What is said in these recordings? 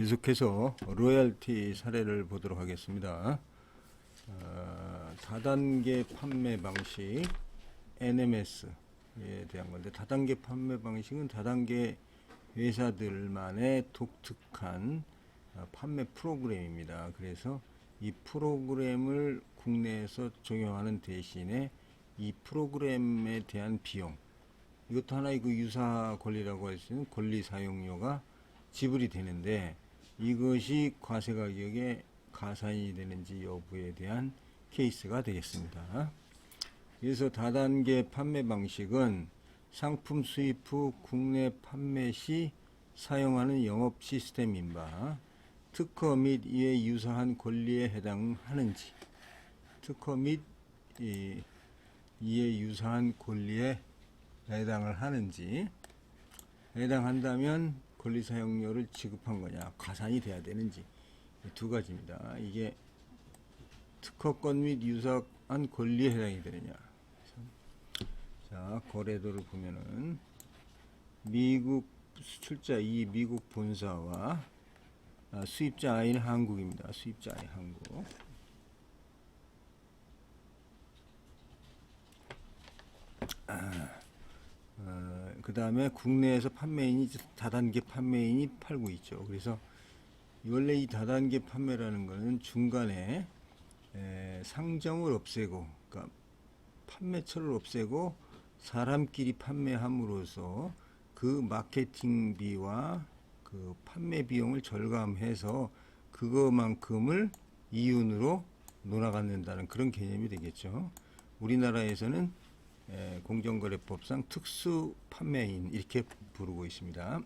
계속해서 로열티 사례를 보도록 하겠습니다. 다단계 판매 방식 NMS에 대한 건데, 다단계 판매 방식은 다단계 회사들만의 독특한 판매 프로그램입니다. 그래서 이 프로그램을 국내에서 적용하는 대신에 이 프로그램에 대한 비용, 이것도 하나의 그 유사 권리라고 할 수 있는 권리 사용료가 지불이 되는데, 이것이 과세 가격에 가산이 되는지 여부에 대한 케이스가 되겠습니다. 그래서 다단계 판매 방식은 상품 수입 후 국내 판매 시 사용하는 영업 시스템인 바 특허 및 이에 유사한 권리에 해당하는지, 특허 및 이에 유사한 권리에 해당을 하는지, 해당한다면 권리 사용료를 지급한 거냐, 가산이 돼야 되는지, 두 가지입니다. 이게 특허권 및 유사한 권리에 해당이 되느냐. 자, 거래도를 보면은 미국 수출자 이 미국 본사와 수입자 I는 한국입니다. 수입자 I 한국. 그 다음에 국내에서 판매인이 다단계 판매인이 팔고 있죠. 그래서 원래 이 다단계 판매라는 것은 중간에 상점을 없애고, 그러니까 판매처를 없애고 사람끼리 판매함으로써 그 마케팅비와 그 판매 비용을 절감해서 그거만큼을 이윤으로 놀아갖는다는 그런 개념이 되겠죠. 우리나라에서는 공정거래법상 특수 판매인 이렇게 부르고 있습니다.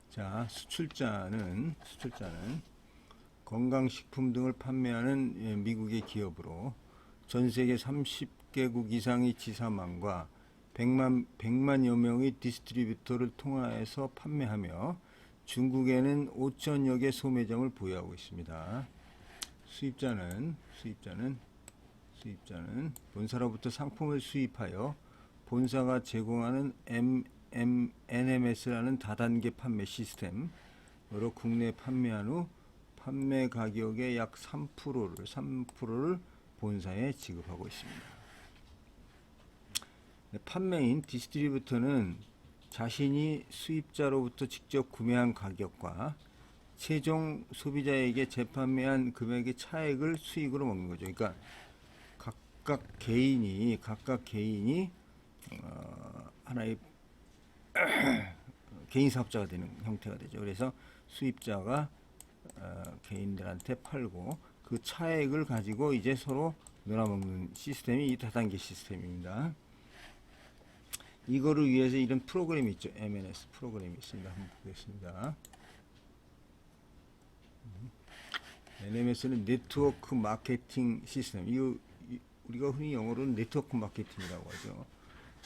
자, 수출자는 건강식품 등을 판매하는 미국의 기업으로 전 세계 30개국 이상의 지사망과 100만여 명의 디스트리뷰터를 통해서 판매하며 중국에는 5천여 개 소매점을 보유하고 있습니다. 수입자는 본사로부터 상품을 수입하여 본사가 제공하는 NMS라는 다단계 판매 시스템으로 국내에 판매한 후 판매 가격의 약 3%를 본사에 지급하고 있습니다. 판매인 디스트리뷰터는 자신이 수입자로부터 직접 구매한 가격과 최종 소비자에게 재판매한 금액의 차액을 수익으로 먹는 거죠. 그러니까 각각 개인이 하나의 개인 사업자가 되는 형태가 되죠. 그래서 수입자가 개인들한테 팔고 그 차액을 가지고 이제 서로 놀아먹는 시스템이 이 다단계 시스템입니다. 이거를 위해서 이런 프로그램이 있죠. MNS 프로그램이 있습니다. 한번 보겠습니다. NMS는 네트워크 마케팅 시스템. 이거 우리가 흔히 영어로는 네트워크 마케팅이라고 하죠.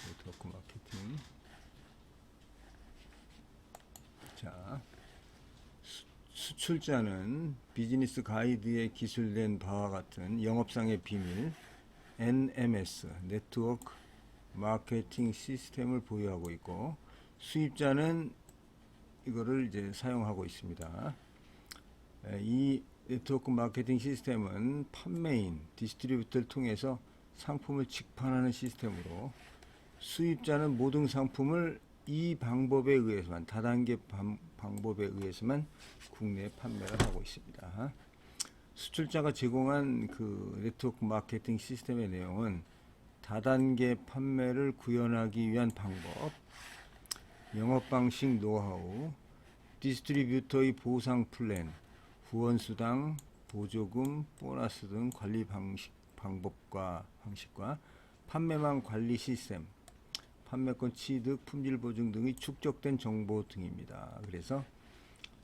네트워크 마케팅. 자, 수출자는 비즈니스 가이드에 기술된 바와 같은 영업상의 비밀 NMS 네트워크 마케팅 시스템을 보유하고 있고, 수입자는 이거를 이제 사용하고 있습니다. 이 네트워크 마케팅 시스템은 판매인 디스트리뷰터를 통해서 상품을 직판하는 시스템으로 수입자는 모든 상품을 이 방법에 의해서만, 다단계 방법에 의해서만 국내에 판매를 하고 있습니다. 수출자가 제공한 그 네트워크 마케팅 시스템의 내용은 다단계 판매를 구현하기 위한 방법, 영업 방식 노하우, 디스트리뷰터의 보상 플랜, 후원 수당, 보조금, 보너스 등 관리 방식과 판매망 관리 시스템, 판매권 취득, 품질 보증 등의 축적된 정보 등입니다. 그래서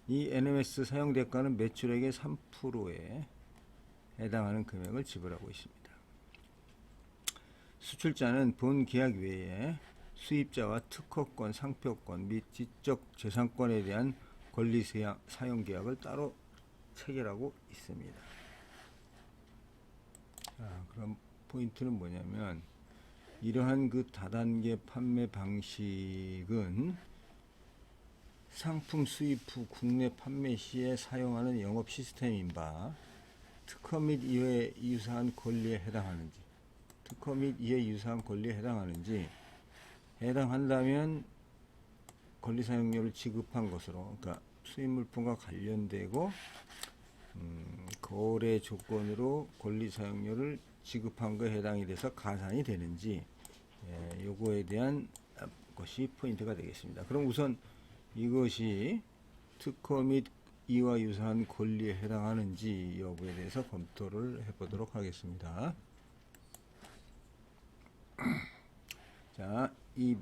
이 NMS 사용 대가는 매출액의 3%에 해당하는 금액을 지불하고 있습니다. 수출자는 본 계약 외에 수입자와 특허권, 상표권 및 지적 재산권에 대한 권리 사용 계약을 따로 체결하고 있습니다. 그럼 포인트는 뭐냐면 이러한 그 다단계 판매 방식은 상품 수입 후 국내 판매 시에 사용하는 영업 시스템인 바 특허 및 이에 유사한 권리에 해당하는지, 특허 및 이에 유사한 권리에 해당한다면 권리 사용료를 지급한 것으로, 그러니까 수입 물품과 관련되고 거래 조건으로 권리 사용료를 지급한 거에 해당이 돼서 가산이 되는지, 요거에 대한 것이 포인트가 되겠습니다. 그럼 우선 이것이 특허 및 이와 유사한 권리에 해당하는지 여부에 대해서 검토를 해보도록 하겠습니다. 자, 이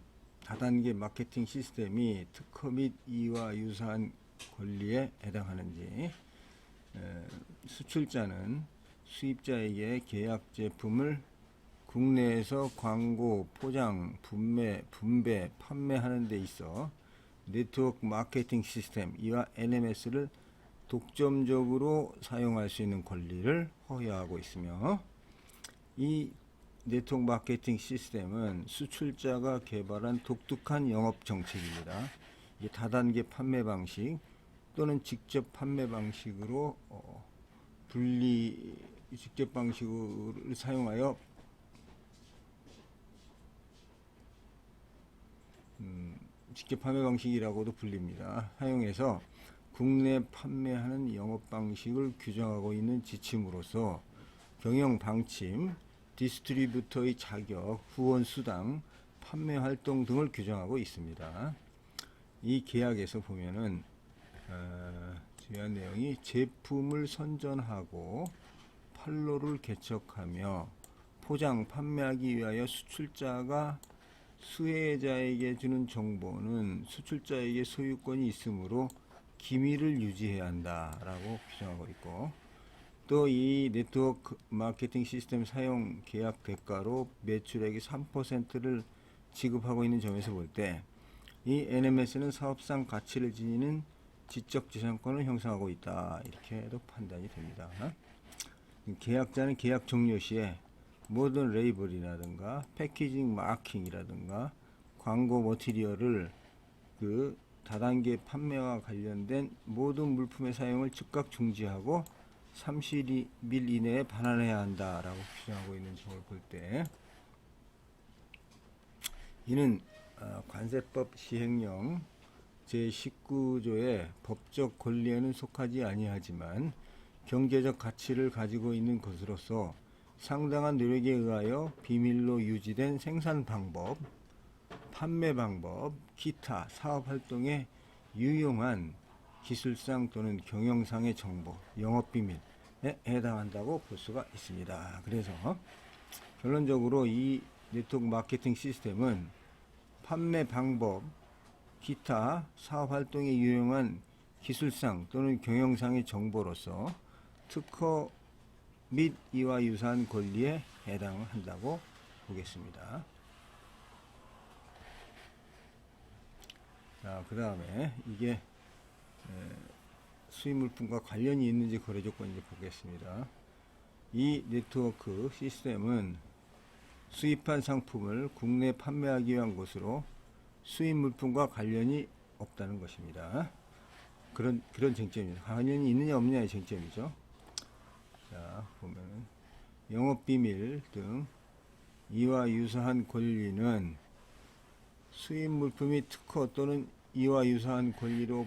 다단계 마케팅 시스템이 특허 및 이와 유사한 권리에 해당하는지, 수출자는 수입자에게 계약 제품을 국내에서 광고, 포장, 분배, 판매하는 데 있어 네트워크 마케팅 시스템 이와 NMS를 독점적으로 사용할 수 있는 권리를 허용하고 있으며, 이 네트워크 마케팅 시스템은 수출자가 개발한 독특한 영업 정책입니다. 이 다단계 판매 방식 또는 직접 판매 방식으로 직접 방식을 사용하여 직접 판매 방식이라고도 불립니다. 사용해서 국내 판매하는 영업 방식을 규정하고 있는 지침으로서 경영 방침, 디스트리뷰터의 자격, 후원 수당, 판매 활동 등을 규정하고 있습니다. 이 계약에서 보면은 중요한 내용이 제품을 선전하고 판로를 개척하며 포장, 판매하기 위하여 수출자가 수혜자에게 주는 정보는 수출자에게 소유권이 있으므로 기밀을 유지해야 한다라고 규정하고 있고, 또 이 네트워크 마케팅 시스템 사용 계약 대가로 매출액의 3%를 지급하고 있는 점에서 볼 때 이 NMS는 사업상 가치를 지니는 지적재산권을 형성하고 있다, 이렇게도 판단이 됩니다. 계약자는 계약 종료 시에 모든 레이블이라든가 패키징 마킹이라든가 광고 머티리얼을 그 다단계 판매와 관련된 모든 물품의 사용을 즉각 중지하고 30일 이내에 반환해야 한다라고 규정하고 있는 점을 볼 때, 이는 관세법 시행령 제19조의 법적 권리에는 속하지 아니하지만 경제적 가치를 가지고 있는 것으로서 상당한 노력에 의하여 비밀로 유지된 생산 방법, 판매 방법, 기타 사업 활동에 유용한 기술상 또는 경영상의 정보, 영업 비밀에 해당한다고 볼 수가 있습니다. 그래서 결론적으로 이 네트워크 마케팅 시스템은 판매 방법, 기타 사업 활동에 유용한 기술상 또는 경영상의 정보로서 특허 및 이와 유사한 권리에 해당한다고 보겠습니다. 자, 그 다음에 이게 수입 물품과 관련이 있는지 거래 조건인지 보겠습니다. 이 네트워크 시스템은 수입한 상품을 국내에 판매하기 위한 것으로 수입 물품과 관련이 없다는 것입니다. 그런 쟁점입니다. 관련이 있느냐 없느냐의 쟁점이죠. 자, 보면은 영업비밀 등 이와 유사한 권리는 수입 물품이 특허 또는 이와 유사한 권리로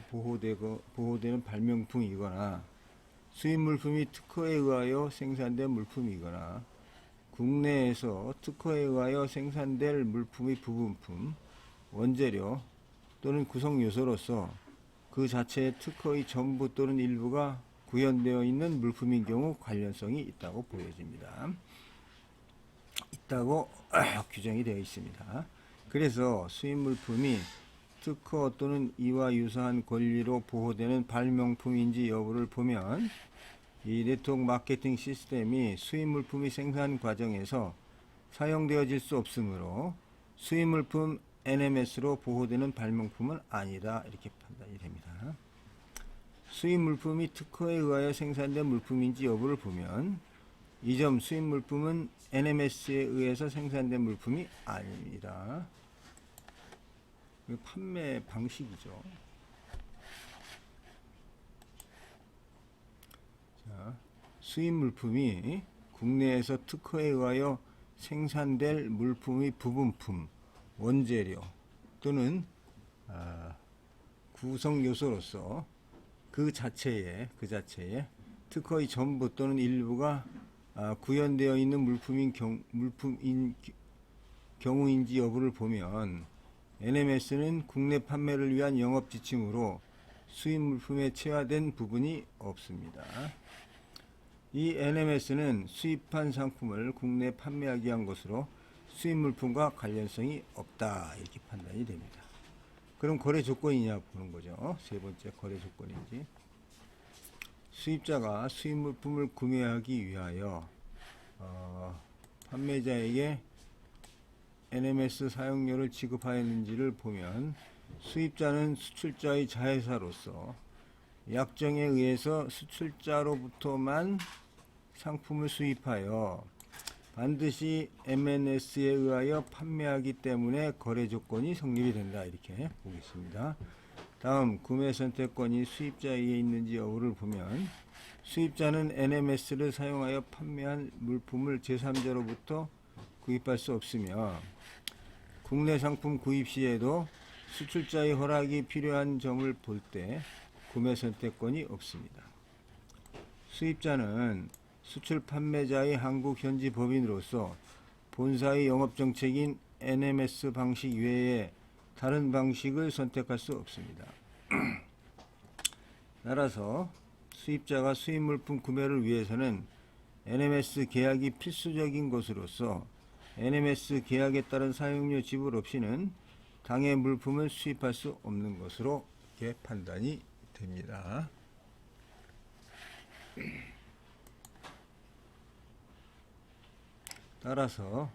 보호되는 발명품이거나 수입 물품이 특허에 의하여 생산된 물품이거나 국내에서 특허에 의하여 생산될 물품의 부분품, 원재료 또는 구성 요소로서 그 자체의 특허의 전부 또는 일부가 구현되어 있는 물품인 경우 관련성이 있다고 보여집니다. 있다고 규정이 되어 있습니다. 그래서 수입 물품이 특허 또는 이와 유사한 권리로 보호되는 발명품인지 여부를 보면 이 네트워크 마케팅 시스템이 수입 물품의 생산 과정에서 사용되어질 수 없으므로 수입 물품 NMS로 보호되는 발명품은 아니다, 이렇게 판단이 됩니다. 수입 물품이 특허에 의하여 생산된 물품인지 여부를 보면 이 점 수입 물품은 NMS에 의해서 생산된 물품이 아닙니다. 판매 방식이죠. 자, 수입 물품이 국내에서 특허에 의하여 생산될 물품의 부분품, 원재료 또는 구성 요소로서 그 자체에 특허의 전부 또는 일부가 구현되어 있는 물품인 경우인지 여부를 보면 NMS는 국내 판매를 위한 영업 지침으로 수입 물품에 체화된 부분이 없습니다. 이 NMS는 수입한 상품을 국내에 판매하기 위한 것으로 수입 물품과 관련성이 없다 이렇게 판단이 됩니다. 그럼 거래 조건이냐 보는 거죠. 세 번째 거래 조건인지. 수입자가 수입 물품을 구매하기 위하여 판매자에게 NMS 사용료를 지급하였는지를 보면 수입자는 수출자의 자회사로서 약정에 의해서 수출자로부터만 상품을 수입하여 반드시 MNS에 의하여 판매하기 때문에 거래 조건이 성립이 된다 이렇게 보겠습니다. 다음 구매 선택권이 수입자에게 있는지 여부를 보면 수입자는 NMS를 사용하여 판매한 물품을 제3자로부터 구입할 수 없으며 국내 상품 구입 시에도 수출자의 허락이 필요한 점을 볼 때 구매 선택권이 없습니다. 수입자는 수출 판매자의 한국 현지 법인으로서 본사의 영업정책인 NMS 방식 외에 다른 방식을 선택할 수 없습니다. 따라서 수입자가 수입 물품 구매를 위해서는 NMS 계약이 필수적인 것으로서 NMS 계약에 따른 사용료 지불 없이는 당해 물품을 수입할 수 없는 것으로 이렇게 판단이 됩니다. 따라서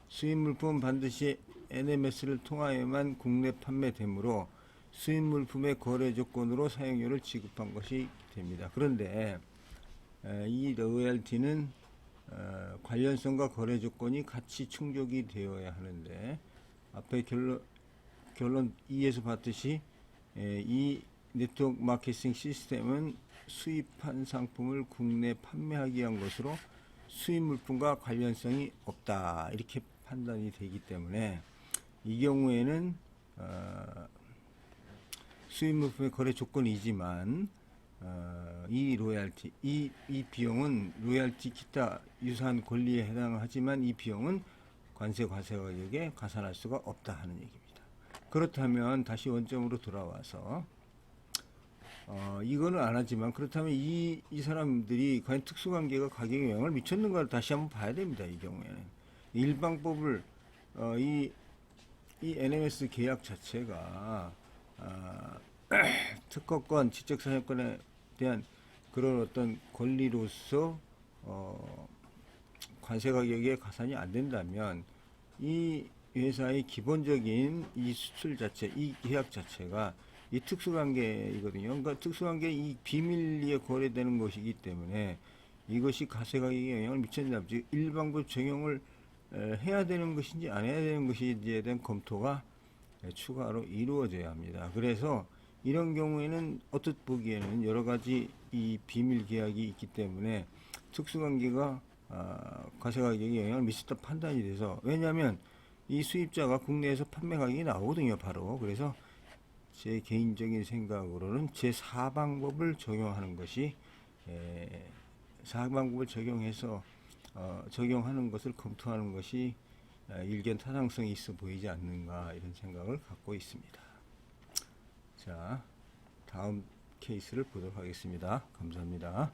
수입 물품은 반드시 NMS를 통하여만 국내 판매되므로 수입 물품의 거래 조건으로 사용료를 지급한 것이 됩니다. 그런데 이 로열티는 관련성과 거래 조건이 같이 충족이 되어야 하는데 앞에 결론 2에서 봤듯이 이 네트워크 마케팅 시스템은 수입한 상품을 국내 판매하기 위한 것으로 수입 물품과 관련성이 없다 이렇게 판단이 되기 때문에 이 경우에는 수입 물품의 거래 조건이지만 이 로얄티 이 비용은 로얄티 기타 유사한 권리에 해당하지만 이 비용은 관세 가격에 가산할 수가 없다 하는 얘기입니다. 그렇다면 다시 원점으로 돌아와서 이거는 안 하지만 그렇다면 이 사람들이 과연 특수관계가 가격에 영향을 미쳤는가를 다시 한번 봐야 됩니다. 이 경우에는 일방법을 이 NMS 계약 자체가 특허권, 지적사정권에 대한 그런 어떤 권리로서 관세 가격에 가산이 안 된다면 이 회사의 기본적인 이 수출 자체, 이 계약 자체가 이 특수관계이거든요. 그러니까 특수관계 이 비밀리에 거래되는 것이기 때문에 이것이 가세 가격에 영향을 미쳤는지 즉 일방법 적용을 해야 되는 것인지 안 해야 되는 것인지에 대한 검토가 추가로 이루어져야 합니다. 그래서 이런 경우에는 어떻게 보기에는 여러 가지 이 비밀 계약이 있기 때문에 특수관계가 가세 가격에 영향을 미쳤다 판단이 돼서 왜냐하면 이 수입자가 국내에서 판매 가격이 나오거든요. 바로 그래서 제 개인적인 생각으로는 제4방법을 적용하는 것이 사방법을 적용해서 적용하는 것을 검토하는 것이 일견 타당성이 있어 보이지 않는가 이런 생각을 갖고 있습니다. 자, 다음 케이스를 보도록 하겠습니다. 감사합니다.